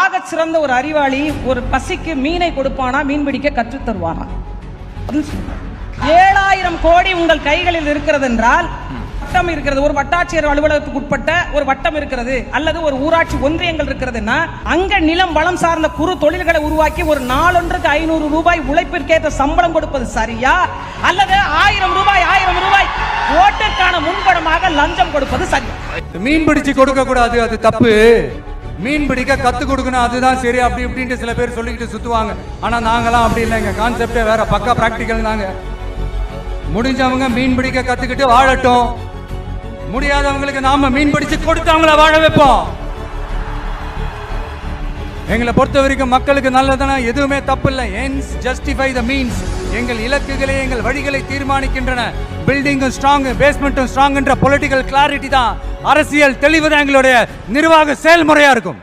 ஆக சிறந்த ஒரு அறிவாளி ஒரு பசிக்கு மீனை கொடுப்பானா, மீன் பிடிக்க கற்றுத் தருவானா? 7000 கோடி உங்கள் கைகளில் இருக்கிறது என்றால், வட்டம் இருக்கிறது, ஒரு வட்டாட்சியர் அலுவலகத்துக்கு உட்பட்ட ஒரு வட்டம் இருக்கிறது, அல்லது ஒரு ஊராட்சி ஒன்றியங்கள் இருக்கிறதுன்னா, அங்க நிலம் வளம் சார்ந்த குறு தொழில்களை உருவாக்கி ஒரு நாளொன்றுக்கு 500 ரூபாய் உழைப்பிற்கேற்ற சம்பளம் கொடுப்பது சரியா, அல்லது 1000 ரூபாய் ஓட்டுக்கான முன்பணமாக லஞ்சம் கொடுப்பது சரியா? மீன் பிடிச்சு கொடுக்க கூடாது, அது தப்பு. மீன் பிடிக்க கத்து கொடுக்கணும், அதுதான் சரி. அப்படி இப்படின்ட்டு சில பேர் சொல்லிக்கிட்டு சுத்துவாங்க. ஆனா நாங்களாம் அப்படி இல்லைங்க. கான்செப்டே வேற, பக்கா பிராக்டிக்கல் தாங்க. முடிஞ்சவங்க மீன் பிடிக்க கத்துக்கிட்டு வாழட்டும், முடியாதவங்களுக்கு நாம மீன் பிடிச்சு கொடுத்து அவங்கள வாழ வைப்போம். எங்களை பொறுத்த வரைக்கும் மக்களுக்கு நல்லதுன்னா எதுவுமே தப்பு இல்லை. ends justify the means. எங்கள் இலக்குகளே எங்கள் வழிகளை தீர்மானிக்கின்றன. பில்டிங்கும் ஸ்ட்ராங், பேஸ்மெண்ட்டும் ஸ்ட்ராங் என்ற பொலிட்டிக்கல் கிளாரிட்டி தான், அரசியல் தெளிவு தான் எங்களுடைய நிர்வாக செயல்முறையா இருக்கும்.